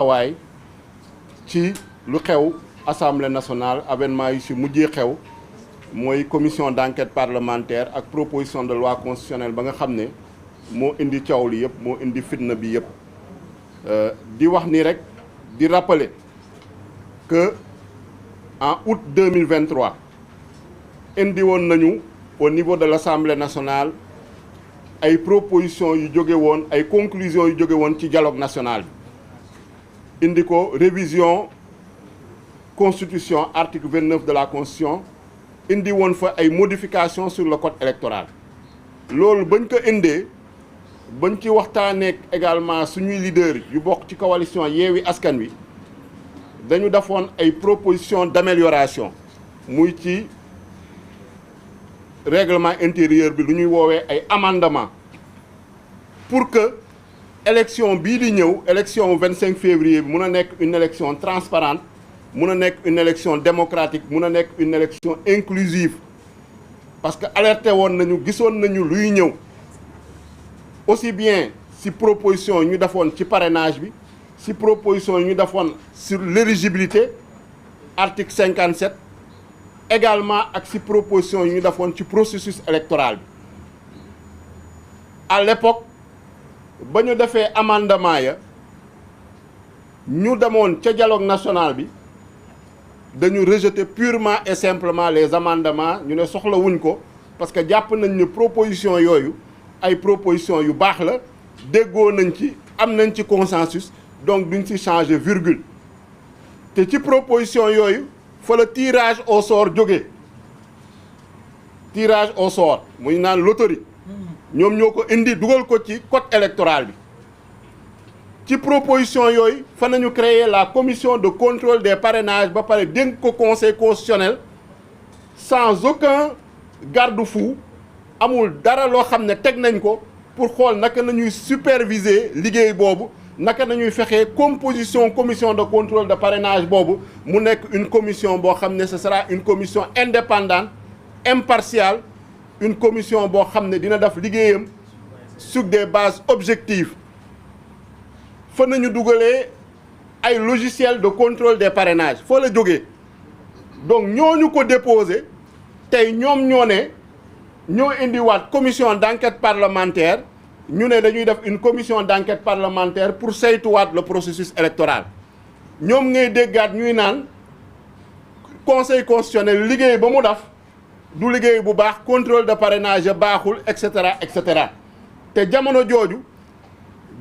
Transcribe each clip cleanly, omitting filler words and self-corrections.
waaye ci lu xew assemblée nationale avènement yi ci mujjee xew mooy commission d'enquête parlementaire ak proposition de loi constitutionnelle ba nga xam ne moo indi coow li yëpp moo indi fitna bi yëpp di wax ni rek di rappeler que en août 2023 indi woon nañu au niveau de l'Assemblée nationale ay propositions yu jóge woon ay conclusions yu jóge woon ci dialogue national bi indi ko révision constitution article 29 de la constitution indi woon fa ay modifications sur le code électoral loolu bañ ko indee bañ ci waxtaanee également suñuy leaders yu bokk ci coalition Yewwi Askan Wi dañu defoon ay propositions d'amélioration muy ci règlement intérieur bi lu ñuy woowee ay amendements pour que élection bii di ñëw élection 25 février bi mun a nekk une élection transparente mun a nekk une élection démocratique mun a nekk une élection inclusive parce que alerté woon nañu gisoon nañu luy ñëw aussi bien ci proposition ñu defoon ci parrainage bi ci proposition ñu defoon sur l'éligibilité article 57 également ak ci proposition yi ñu defoon ci processus électoral bi à l'époque ba ñu defee amendement ya ñu demoon ca dialogue national bi dañu rejeter purement et simplement les amendements ñu ne soxla wuñ ko parce que jàpp nañ ne proposition yooyu ay proposition yu baax la déggoo nañ ci am nañ ci consensus donc duñ ci changer virgule te ci proposition yooyu fa la tirage au sort jógee tirage au sort muy naan loterie ñoom ñoo ko indi dugal ko ci code électoral bi ci proposition yooyu fa nañu créer la commission de contrôle des parrainages ba pare dénk ko conseil constitutionnel sans aucun garde-fou amul dara loo xam ne teg nañ ko pour xool naka nañuy superviser liggéey boobu naka nañuy fexee composition commission de contrôle de parrainage boobu mu nekk une commission boo xam ne ce sera une commission indépendante impartiale une commission boo xam ne dina def liggéeyam sur des bases objectives fa nañu dugalee ay logiciel de contrôle des parrainages fa la jógee donc ñooñu ko déposé tey ñoom ñoo indiwaat commission d'enquête parlementaire ñu ne dañuy def une commission d'enquête parlementaire pour saytuwaat le processus électoral ñoom ngay déggaat ñuy naan conseil constitutionnel liggéey ba mu def du liggéey bu baax contrôle de parrainage baaxul et cetera et cetera te jamono jooju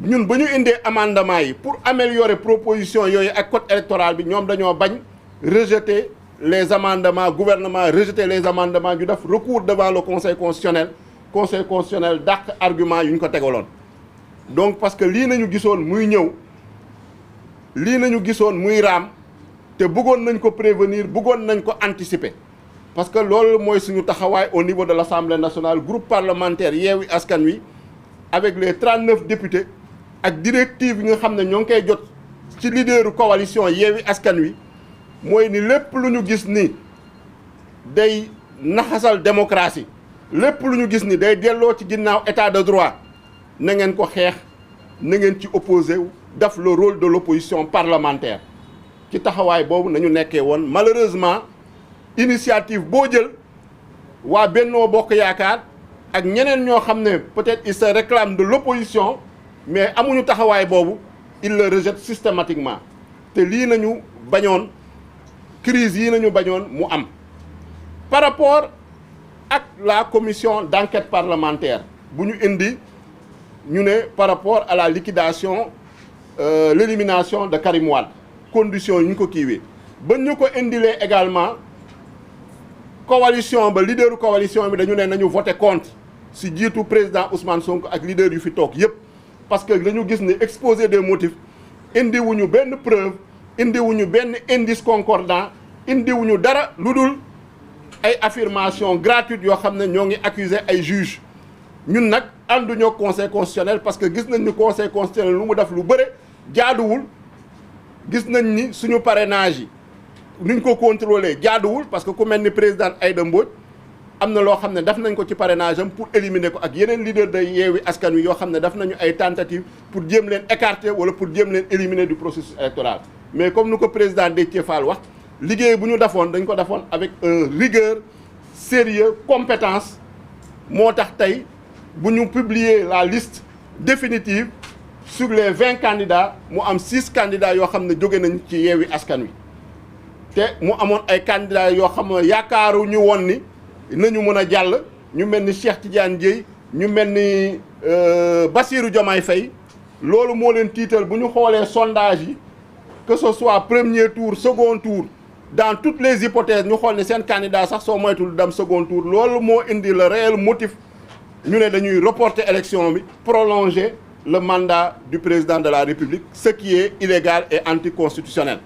ñun ba ñu indee amendement yi pour améliorer proposition yooyu ak code électoral bi ñoom dañoo bañ rejeter les amendements gouvernement rejeter les amendements ñu def recours devant le conseil constitutionnel dàq argument yu ñu ko tegaloon donc parce que lii nañu gisoon muy ñëw lii nañu gisoon muy raam te bëggoon nañ ko prévenir bëggoon nañ ko anticiper parce que loolu mooy suñu taxawaay au niveau de l'Assemblée nationale groupe parlementaire Yewwi Askan Wi avec les 39 députés ak directive yi nga xam ne ñoo ngi koy jot ci leaderu coalition Yewwi Askan Wi mooy ni lépp lu ñu gis ni day naxasal démocratie lépp lu ñu gis ni day delloo ci ginnaaw état de droit na ngeen ko xeex na ngeen ci opposé wu def le rôle de l'opposition parlementaire ci taxawaay boobu nañu nekkee woon malheureusement initiative boo jël waa Bennoo Bokk Yaakaar ak ñeneen ñoo xam ne peut-être ils se réclament de l'opposition mais amuñu taxawaay boobu ils le rejettent systématiquement te lii nañu bañoon crise yi nañu bañoon mu am par rapport ak la commission d'enquête parlementaire bu ñu indi ñu ne par rapport à la liquidation l'élimination de Karim Wade conditions yi ñu ko kiiwee ba ñu ko indilee également coalition ba leaderu coalition bi dañu ne nañu voter contre si jiitu président Ousmane Sonko ak leader yu fi toog yépp parce que dañu gis ne exposé des motifs indiwuñu benn preuve indiwuñu benn indice concordant indiwuñu dara lu dul ay affirmation gratuite yoo xam ne ñoo ngi accuser ay juges ñun nag ànduñoo conseil constitutionnel parce que gis nañ ni conseil constitutionnel lu mu def lu bëre jaaduwul gis nañ ni suñu parrainage yi nuñ ko contrôler jaaduwul parce que ku mel ni président Aïda Mbodj am na loo xam ne def nañ ko ci parrainage am pour éliminer ko ak yeneen leader de Yewwi Askan Wi yoo xam ne def nañu ay tentatives pour jéem leen écarter wala pour jéem leen éliminer du processus électoral. Mais comme nu ko président Déthié Fall wax liggéey bu ñu defoon dañ ko defoon avec rigueur sérieux compétence moo tax tey bu ñu publier la liste définitive sur les 20 candidats mu am 6 candidats yoo xam ne jóge nañ ci Yewwi Askan Wi te mu amoon ay candidats yoo xam ne yaakaaru ñu woon ni nañu mën a jàll ñu mel ni Cheikh Tidiane Dièye ñu mel ni Bassirou Diomaye Faye loolu moo leen tiital bu ñu xoolee sondage yi que ce soit premier tour second tour dans toutes les hypothèses ñu xool ne seen candidat sax soo moytul dem second tour loolu moo indi le réel motif ñu ne dañuy reporter élection bi prolonger le mandat du président de la République ce qui est illégal et anticonstitutionnel.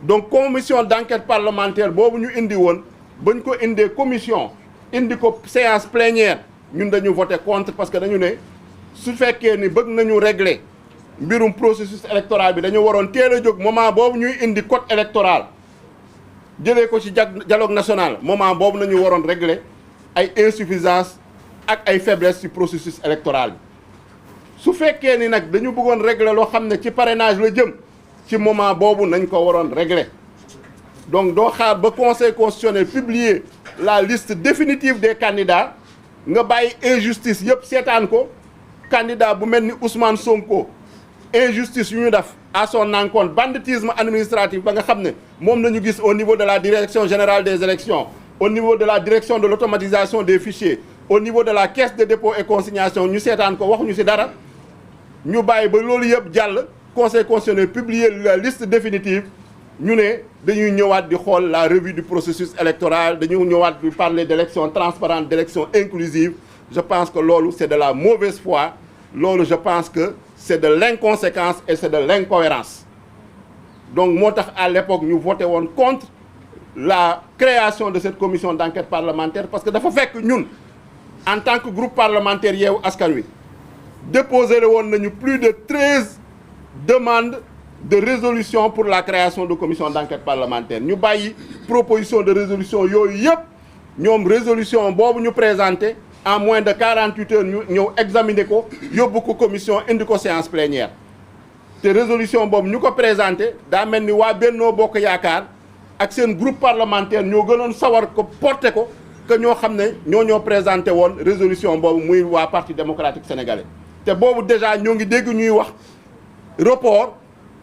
Donc commission d'enquête parlementaire boobu ñu indi woon ba ñu ko indee commission indi ko séance plénière ñun dañu voté contre parce que dañu ne su fekkee ni bëgg nañu régler mbirum processus électoral bi dañu waroon teel a jóg moment boobu ñuy indi code électoral jëlee ko ci dialogue national moment boobu nañu waroon régler ay insuffisance ak ay faiblesse ci processus électoral bi su fekkee ni nag dañu bëggoon régler loo xam ne ci parrainage la jëm ci moment boobu nañ ko waroon régler donc doo xaar ba conseil constitutionnel publier la liste définitive des candidats nga bàyyi injustice yëpp seetaan ko candidat bu mel ni Ousmane Sonko injustice yu ñu def à son encontre banditisme administratif ba nga xam ne moom nañu gis au niveau de la direction générale des élections au niveau de la direction de l'automatisation des fichiers au niveau de la caisse de dépôt et consignation ñu seetaan ko waxuñu ci dara ñu bàyyi ba loolu yëpp jàll conseil constitutionnel publier la liste définitive ñu ne dañuy ñëwaat di xool la revue du processus électoral dañuy ñëwaat di parler d'élection transparente d'élection inclusive je pense que loolu c'est de la mauvaise foi loolu je pense que c'est de l'inconséquence et c'est de l'incohérence donc moo tax à l'époque ñu voté woon contre la création de cette commission d'enquête parlementaire parce que dafa fekk ñun en tant que groupe parlementaire Yewwi Askan Wi déposé woon nañu plus de 13 demandes de résolution pour la création de commission d'enquête parlementaire ñu bàyyi proposition de résolution yooyu yëpp ñoom résolution boobu ñu présenté en moins de 48 heures ñu ñëw examiner ko yóbbu ko commission indi ko séance plénière te résolution boobu ñu ko présenté daa mel ni waa Benno Bokk Yaakaar ak seen groupe parlementaire ñoo gënoon sawar ko porté ko que ñoo xam ne ñoo présenté woon résolution boobu muy waa Parti démocratique sénégalais te boobu déjà ñoo ngi dégg ñuy wax report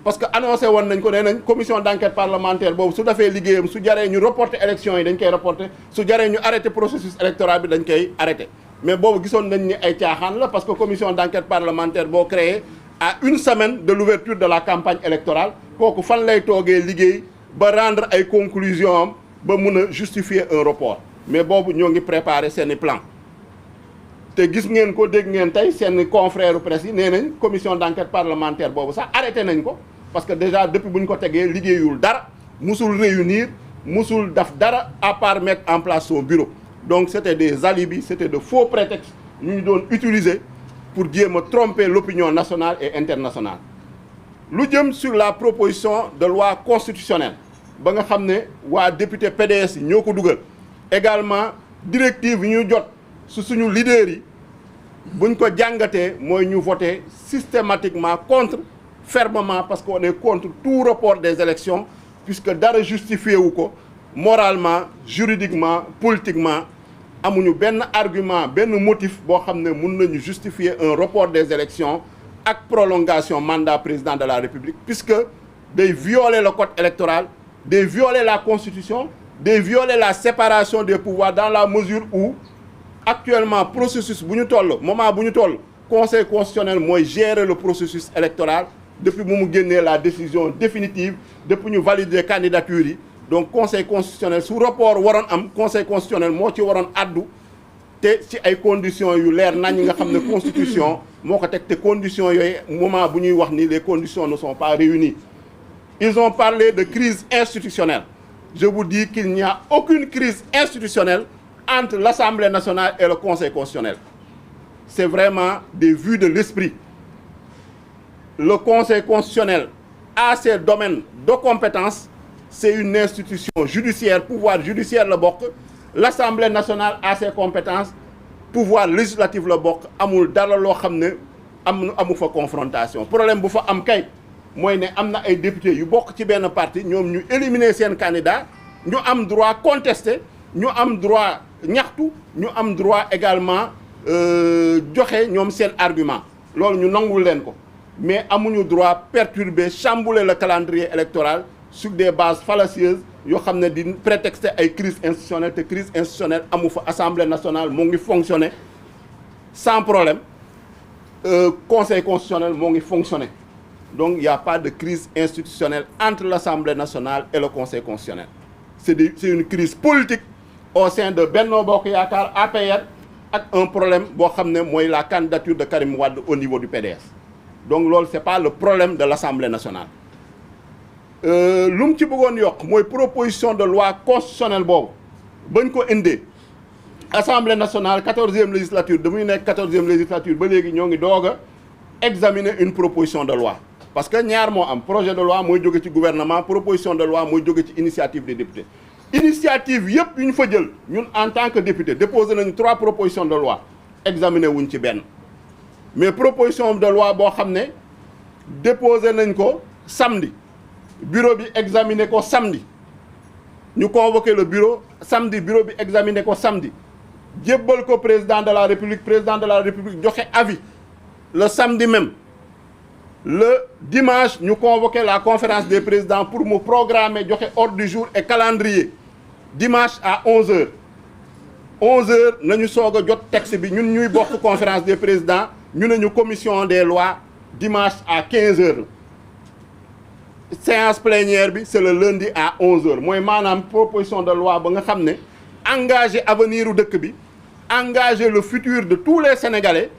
parce que annoncé woon nañ ko nee nañ commission d'enquête parlementaire boobu su defee liggéeyam su jaree ñu reporter élection yi dañ koy reporter su jaree ñu arrêter processus électoral bi dañ koy arrêter mais boobu gisoon nañ ni ay caaxaan la parce que commission d'enquête parlementaire boo créé à une semaine de l'ouverture de la campagne électorale kooku fan lay toogee liggéey ba rendre ay conclusions am ba mun a justifier un report mais boobu ñoo ngi préparer seeni plan te gis ngeen ko dégg ngeen tey seen confrère presse yi nee nañ commission d'enquête parlementaire boobu sax arrêté nañ ko parce que déjà depuis bu ñu ko tegee liggéeyul dara musul réunir musul daf dara à part mettre en place son bureau donc c'était des alibis c'était de faux prétextes ñu ñu doon utiliser pour jéem a tromper l'opinion nationale et internationale lu jëm sur la proposition de loi constitutionnelle ba nga xam ne waa député PDS yi ñoo ko dugal également directive yi ñu jot su suñu leaders yi buñ ko jàngatee mooy ñu voter systématiquement contre fermement parce qu'on est contre tout report des élections puisque dara justifié wu ko moralement juridiquement politiquement amuñu benn argument benn motif boo xam ne mun nañu justifier un report des élections ak prolongation mandat président de la République puisque day violer le code électoral day violer la constitution day violer la séparation des pouvoirs dans la mesure où actuellement processus bu ñu toll moment bu ñu toll conseil constitutionnel mooy gérer le processus électoral depuis bu mu génnee la décision définitive depuis ñu valider candidature yi donc conseil constitutionnel su report waroon am conseil constitutionnel moo ci waroon addu te ci ay conditions yu leer nañ nga xam ne constitution moo ko teg te conditions yooyu moment bu ñuy wax ni les conditions ne sont pas réunies. Ils ont parlé de crise institutionnelle. Je vous dis qu'il n'y a aucune crise institutionnelle entre l'Assemblée nationale et le Conseil constitutionnel. C'est vraiment des vues de l'esprit. Le Conseil constitutionnel a ses domaines de compétences. C'est une institution judiciaire, pouvoir judiciaire la bokk. l'Assemblée nationale a ses compétences pouvoir législatif la bokk amul dara loo xam ne amu fa confrontation problème bu fa am kay mooy ne am na ay députés yu bokk ci benn parti ñoom ñu éliminer seen candidat ñu am droit contester ñu am droit ñaxtu ñu am droit également joxe ñoom seen argument loolu ñu nangul leen ko mais amuñu droit perturber chambouler le calendrier électoral sur des bases fallacieuses yoo xam ne di prétexter ay crise institutionnelle te crise institutionnelle amu fa Assemblée nationale moo ngi fonctionner sans problème Conseil constitutionnel moo ngi fonctionner donc il y a pas de crise institutionnelle entre l'Assemblée nationale et le Conseil constitutionnel c'est une crise politique au sein de Benno Bokk Yaakaar APR ak un problème boo xam ne mooy la candidature de Karim Wade au niveau du PDS donc loolu c'est pas le problème de l'Assemblée nationale lu mu ci bëggoon yokk mooy proposition de loi constitutionnelle boobu bañ ko indee Assemblée nationale 14e législature damuy nekk 14e législature ba léegi ñoo ngi doog a examiner une proposition de loi parce que ñaar moo am projet de loi mooy jóge ci gouvernement proposition de loi mooy jóge ci initiative des députés initiative yëpp yu ñu fa jël ñun en tant que député déposé nañu 3 propositions de loi examiner wuñ ci benn mais proposition de loi boo xam ne déposé nañ ko samedi bureau bi examiner ko samedi ñu convoqué le bureau samedi bureau bi examiner ko samedi jébbal ko président de la république joxe avis le samedi même le dimanche ñu convoqué la conférence des présidents pour mu programmer joxe ordre du jour et calendrier dimanche à 11h 11h nañu soog a jot texte bi ñun ñuy bokk conférence des présidents ñu ne ñu commission des lois dimanche à 15h séance plénière bi c'est le lundi à 11h mooy maanaam proposition de loi ba nga xam ne engager avenir u dëkk bi engager le futur de tous les Sénégalais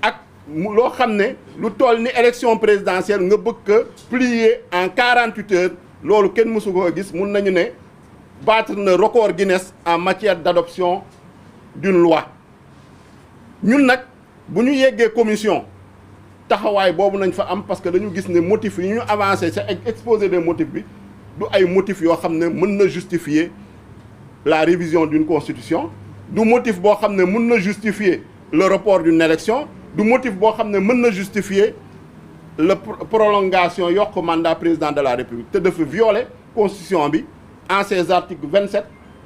ak loo xam ne lu toll ni élection présidentielle nga bëgg ko plier en 48 heures loolu kenn mësu ko gis mun nañu ne battre na record Guinness en matière d'adoption d'une loi ñun nag bu ñu yeggee commission taxawaay boobu nañ fa am parce que dañu gis ne motifs yi ñu avancé ca exposé des motifs bi du ay motifs yoo xam ne mën na justifier la révision d'une constitution du motif boo xam ne mën na justifier le report d'une élection du motif boo xam ne mën na justifier la prolongation yokk mandat président de la République te dafa violer constitution bi en ses articles 27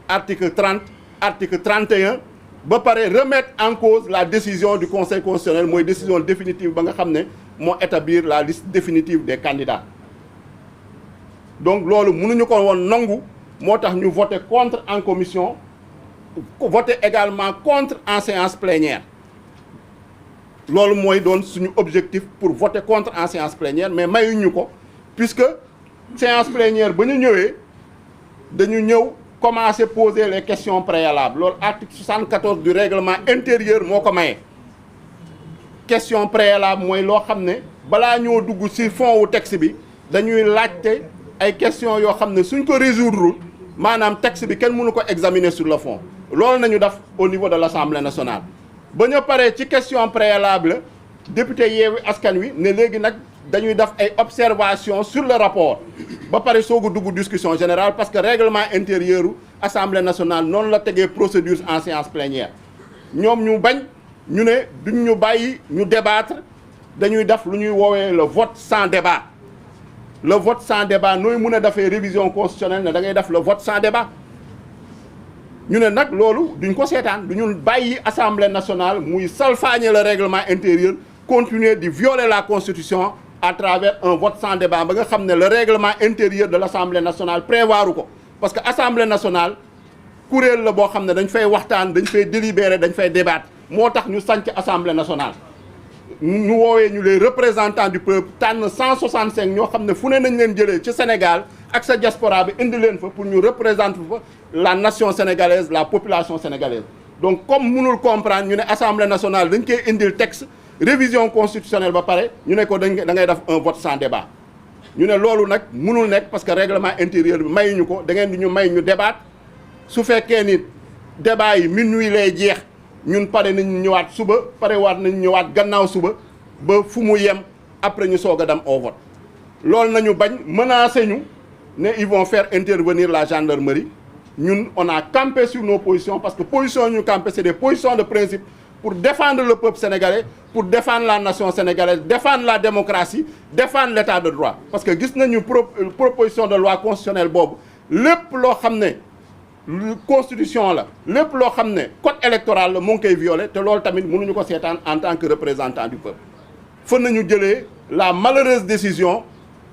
article 30 article 31 ba pare remettre en cause la décision du Conseil constitutionnel mooy décision définitive ba nga xam ne moo établir la liste définitive des candidats donc loolu mënuñu ko woon nangu moo tax ñu voté contre en commission voté également contre en séance plénière loolu mooy doon suñu objectif pour voter contre en séance plénière mais mayuñu ko puisque séance plénière ba ñu ñëwee dañu ñëw commencer poser les questions préalables loolu article 74 du règlement intérieur moo ko maye question préalable mooy loo xam ne balaa ñoo dugg ci fond wu texte bi dañuy laajte ay questions yoo xam ne suñ ko résoudre maanaam texte bi kenn mënu ko examiner sur le fond loolu nañu def au niveau de l'Assemblée nationale ba ñu paree ci question préalable député Yewwi Askan Wi ne léegi nag dañuy def ay observations sur le rapport ba pare soog a dugg discussion générale parce que règlement intérieur u Assemblée nationale noonu la tegee procédure en séance plénière ñoom ñu bañ ñu ne duñ ñu bàyyi ñu débattre dañuy def lu ñuy woowee le vote sans débat le vote sans débat nooy mun a defee révision constitutionnelle ne da ngay def le vote sans débat ñu ne nag loolu duñ ko seetaan duñu bàyyi Assemblée nationale muy salfaañe le règlement intérieur continuer di violer la constitution à travers un vote sans débat ba nga xam ne le règlement intérieur de l'Assemblée nationale prévoiru ko parce que Assemblée nationale kuréel la boo xam ne dañ fay waxtaan dañ fay délibérer dañ fay débattre moo tax ñu sanc Assemblée nationale ñu woowee ñu les représentants du peuple tànn 165 ñoo xam ne fu ne nañ leen jëlee ci Sénégal ak sa diaspora bi indi leen fa pour ñu représenter fa la nation sénégalaise la population sénégalaise donc comme mënul comprendre ñu ne Assemblée nationale dañ koy indil texte révision constitutionnelle ba pare ñu ne ko da ngay def un vote sans débat ñu ne loolu nag mënul nekk parce que règlement intérieur bi mayuñu ko da ngeen di ñu may ñu débat su fekkee ni débat yi minuit lay jeex ñun pare nañu ñëwaat suba pare waat nañu ñëwaat gannaaw suba ba fu mu yem après ñu soog a dem au vote loolu nañu bañ menacer ñu ne ils vont faire intervenir la gendarmerie ñun on a campé sur nos positions parce que positions ñu campé c'est des positions de principe pour défendre le peuple sénégalais, pour défendre la nation sénégalaise, défendre la démocratie, défendre l'état de droit. Parce que gis nañu proposition de loi constitutionnelle boobu lépp loo xam ne constitution la lépp loo xam ne code électoral la mu ngi koy violé te loolu tamit mënuñu ko seetaan en tant que représentant du peuple. fa nañu jëlee la malheureuse décision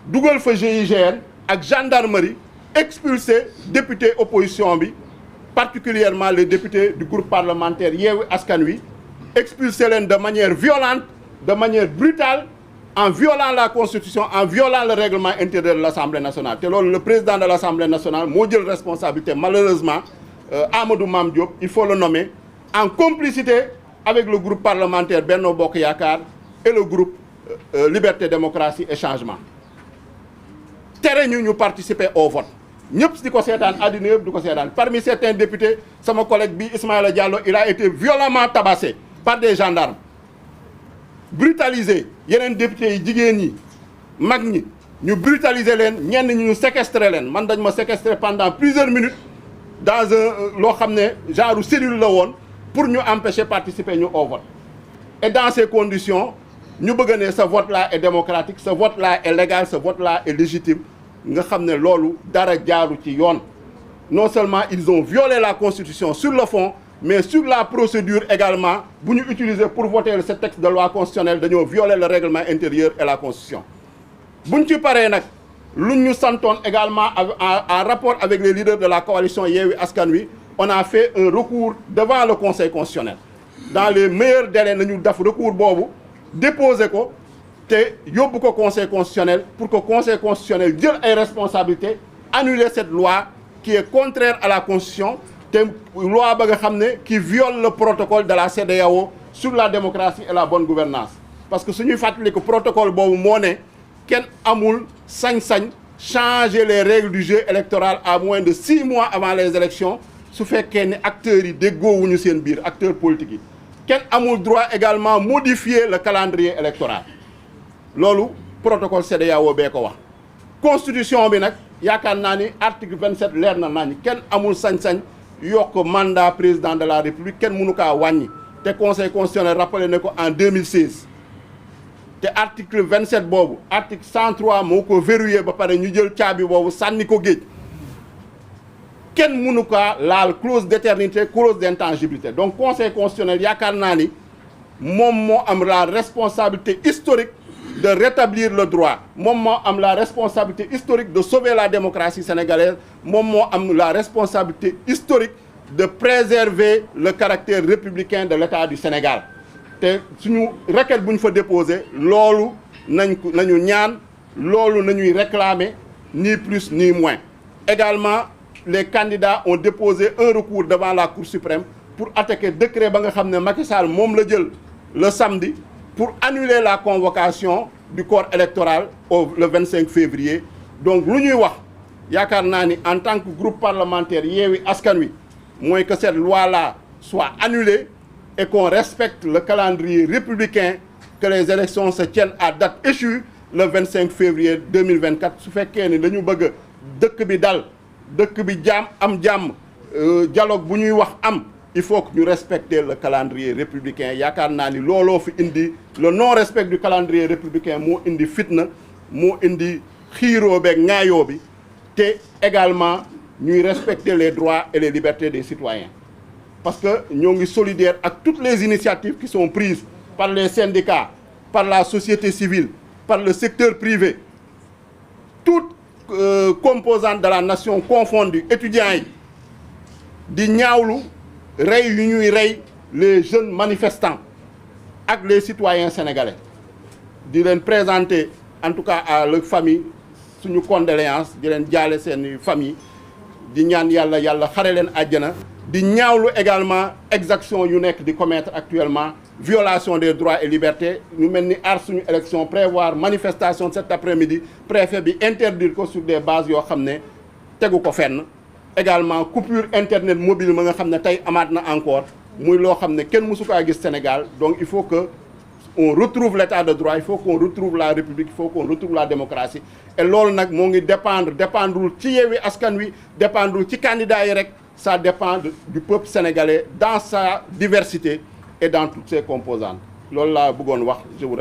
dugal fa GIGN ak gendarmerie expulser député opposition bi particulièrement les députés du groupe parlementaire Yewwi Askan Wi expulser leen de manière violente, de manière brutale, en violant la Constitution, en violant le règlement intérieur de l'Assemblée nationale. te loolu le président de l'Assemblée nationale moo jël responsabilité malheureusement Amadou Mame Diop, il faut le nommer, en complicité avec le groupe parlementaire Benno Bokk Yaakaar et le groupe Liberté, Démocratie et Changement. tere ñu participer au vote. ñëpp di ko seetaan àddina yëpp di ko seetaan. Parmi certains députés, sama collègue bi Ismaïla Diallo, il a été violemment tabassé par des gendarmes. Brutalisé yeneen députés yi jigéen ñi mag ñi ñu brutaliser leen ñenn ñi ñu séquestrer leen man dañ ma séquestrer pendant plusieurs minutes dans un loo xam ne genre cellule la woon pour ñu empêcher participer ñu au vote. Et dans ces conditions ñu bëgg ne ce vote là est démocratique, ce vote là est légal, ce vote là est légitime nga xam ne loolu dara jaaru ci yoon. Non seulement ils ont violé la Constitution sur le fond, mais sur la procédure également bu ñu utiliser pour voter ce texte de loi constitutionnelle dañoo violer le règlement intérieur et la Constitution. bu ñu ci paree nag lu ñu santoon également en rapport avec les leaders de la coalition Yewwi Askan Wi, on a fait un recours devant le Conseil constitutionnel. Dans les meilleurs délais nañu def recours boobu déposer ko te yóbbu ko Conseil constitutionnel pour que Conseil constitutionnel jël ay responsabilités, annuler cette loi qui est contraire à la Constitution. te loi ba nga xam ne qui viole le protocole de la CEDEAO sur la démocratie et la bonne gouvernance parce que suñuy fàttali ko protocole boobu moo ne kenn amul sañ-sañ changer les règles du jeu électoral à moins de 6 mois avant les élections su fekkee ne acteurs yi déggoowuñu seen biir acteurs politiques yi kenn amul droit également modifier le calendrier électoral loolu protocole CEDEAO bee ko wax. Constitution bi nag yaakaar naa ni article 27 leer na nañ kenn amul sañ-sañ yokk mandat président de la République kenn mënu kaa wàññi te Conseil constitutionnel rappelé ne ko en 2016 te article 27 boobu article 103 moo ko verrouillé ba pare ñu jël caabi boobu sànni ko géej kenn mënu kaa laal clause d'éternité, clause d'intangibilité. Donc Conseil constitutionnel yaakaar naa ni moom moo am la responsabilité historique de rétablir le droit moom moo am la responsabilité historique de sauver la démocratie sénégalaise moom moo am la responsabilité historique de préserver le caractère républicain de l'État du Sénégal te suñu requête bu ñu fa déposer loolu nañu ñaan loolu nañuy réclamer ni plus ni moins. Également les candidats ont déposé un recours devant la Cour suprême pour attaquer décret ba nga xam ne Macky Sall moom la jël le samedi pour annuler la convocation du corps électoral le 25 février. Donc lu ñuy wax yaakaar naa ni en tant que groupe parlementaire Yewwi Askan Wi mooy que cette loi-là soit annulée et qu'on respecte le calendrier républicain, que les élections se tiennent à date échue le 25 février 2024 su fekkee ni dañu bëgg dëkk bi dal dëkk bi am jàmm dialogue bu ñuy wax am il faut que ñu respecter le calendrier républicain. yaakaar naa ni looloo fi indi le non respect du calendrier républicain moo indi fitna moo indi xiiroo beeg ŋaayoo bi te également ñuy respecter les droits et les libertés des citoyens parce que ñoo ngi solidaire ak toutes les initiatives qui sont prises par les syndicats, par la société civile, par le secteur privé, toutes composantes de la nation confondues, étudiants yi di ñaawlu rey yu ñuy rey les jeunes manifestants ak les citoyens sénégalais di leen présenter en tout cas à leur famille suñu condoléances di leen jaale seen famille di ñaan yàlla xare leen àjjana di ñaawlu également exaction yu nekk di commettre actuellement violation des droits et libertés ñu mel ni aar suñu élection prévoir manifestation cet après-midi préfet bi interdire ko sur des bases yoo xam ne tegu ko fenn également coupure internet mobile ma nga xam ne tey amaat na encore muy loo xam ne kenn mësu kaa gis Sénégal. Donc il faut que on retrouve l'état de droit, il faut qu'on retrouve la République, il faut qu'on retrouve la démocratie. Et loolu nag moo ngi dépendrul ci Yewwi Askan Wi, dépendrul ci candidat yi rek, ça dépend du peuple sénégalais dans sa diversité et dans toutes ses composantes. Loolu laa bëggoon wax, je vous remercie.